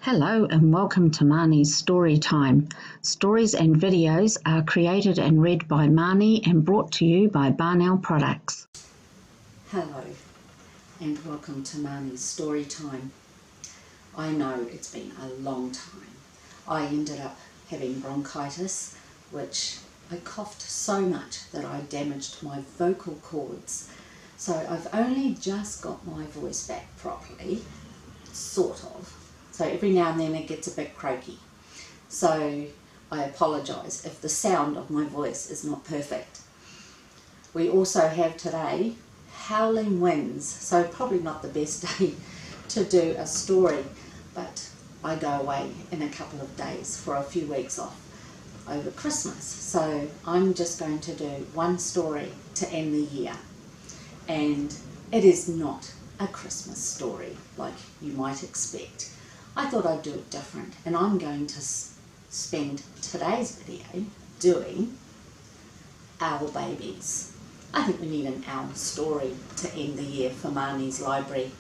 Hello and welcome to Marnie's Story Time. Stories and videos are created and read by Marnie and brought to you by Barnell Products. Hello and welcome to Marnie's Story Time. I know it's been a long time. I ended up having bronchitis, which I coughed so much that I damaged my vocal cords. So I've only just got my voice back properly, sort of. So every now and then it gets a bit croaky. So I apologise if the sound of my voice is not perfect. We also have today howling winds, so probably not the best day to do a story, but I go away in a couple of days for a few weeks off over Christmas. So I'm just going to do one story to end the year, and it is not a Christmas story like you might expect. I thought I'd do it different, and I'm going to spend today's video doing owl babies. I think we need an owl story to end the year for Marnie's library.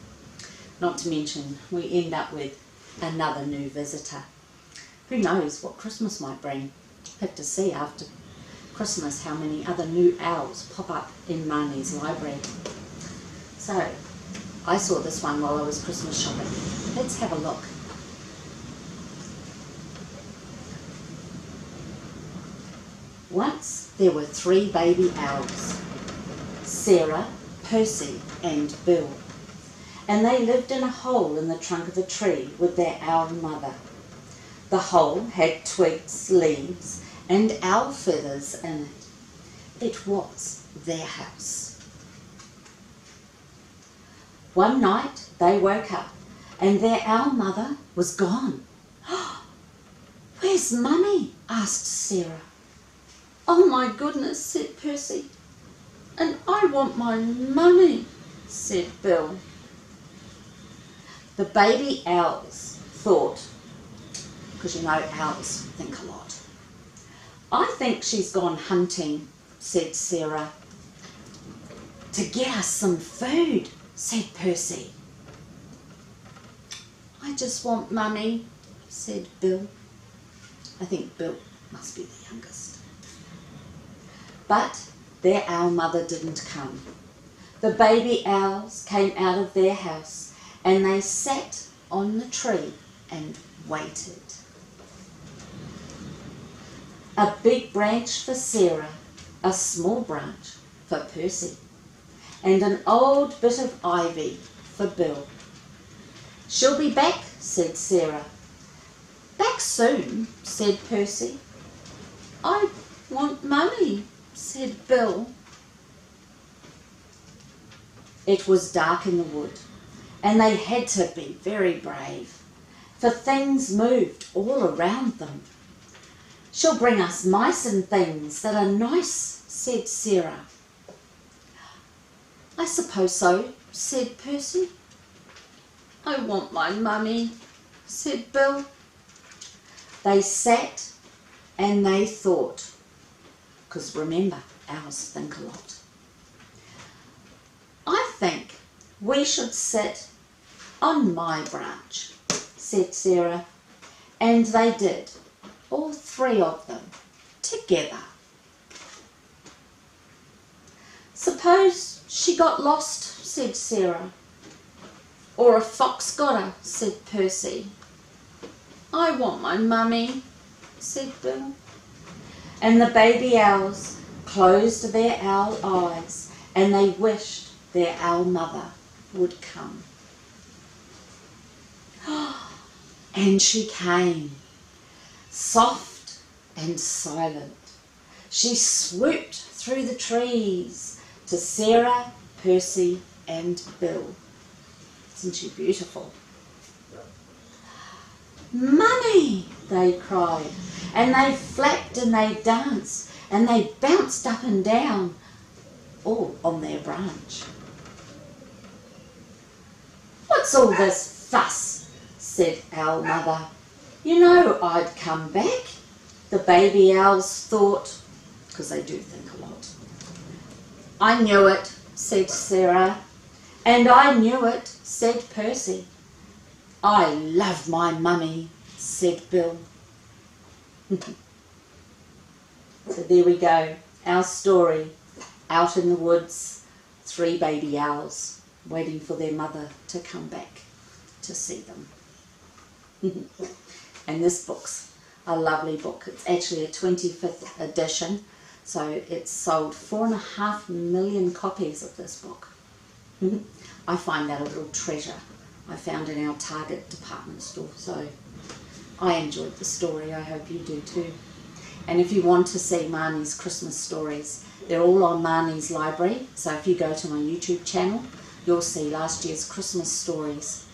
Not to mention we end up with another new visitor. Who knows what Christmas might bring? Have to see after Christmas how many other new owls pop up in Marnie's library. So I saw this one while I was Christmas shopping. Let's have a look. Once there were 3 baby owls, Sarah, Percy and Bill, and they lived in a hole in the trunk of a tree with their owl mother. The hole had twigs, leaves and owl feathers in it. It was their house. One night they woke up and their owl mother was gone. "Where's Mummy?" asked Sarah. "Oh my goodness," said Percy. "And I want my mummy," said Bill. The baby owls thought, because you know owls think a lot. "I think she's gone hunting," said Sarah. "To get us some food," said Percy. "I just want mummy," said Bill. I think Bill must be the youngest. But their owl mother didn't come. The baby owls came out of their house and they sat on the tree and waited. A big branch for Sarah, a small branch for Percy, and an old bit of ivy for Bill. "She'll be back," said Sarah. "Back soon," said Percy. "I want mummy," said Bill. It was dark in the wood, and they had to be very brave, for things moved all around them. "She'll bring us mice and things that are nice," said Sarah. "I suppose so," said Percy. "I want my mummy," said Bill. They sat and they thought, because remember, owls think a lot. "I think we should sit on my branch," said Sarah. And they did, all 3 of them, together. "Suppose she got lost," said Sarah. "Or a fox got her," said Percy. "I want my mummy," said Bill. And the baby owls closed their owl eyes and they wished their owl mother would come. And she came, soft and silent. She swooped through the trees to Sarah, Percy and Bill. Isn't she beautiful? "Mummy!" they cried, and they flapped and they danced and they bounced up and down, all on their branch. "What's all this fuss?" said Owl Mother. "You know I'd come back." The baby owls thought, because they do think a lot. "I knew it," said Sarah. "And I knew it," said Percy. I love my mummy, said Bill. So there we go, our story. Out in the woods, 3 baby owls waiting for their mother to come back to see them. And this book's a lovely book. It's actually a 25th edition, so it's sold 4.5 million copies of this book. I find that a little treasure. I found in our Target department store, so I enjoyed the story. I hope you do too. And if you want to see Marnie's Christmas stories, they're all on Marnie's library. So if you go to my YouTube channel, you'll see last year's Christmas stories.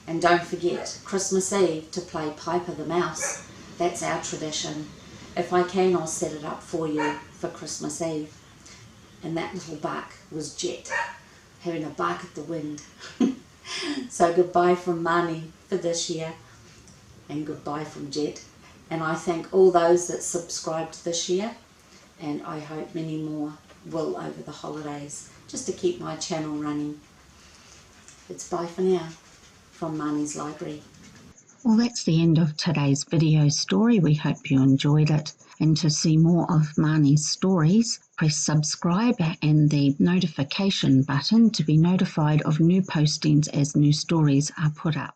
And don't forget, Christmas Eve to play Piper the Mouse. That's our tradition. If I can, I'll set it up for you for Christmas Eve. And that little bark was Jet, having a bark at the wind. So goodbye from Marnie for this year, and goodbye from Jet. And I thank all those that subscribed this year, and I hope many more will over the holidays, just to keep my channel running. It's bye for now from Marnie's Library. Well, that's the end of today's video story. We hope you enjoyed it. And to see more of Marnie's stories, press subscribe and the notification button to be notified of new postings as new stories are put up.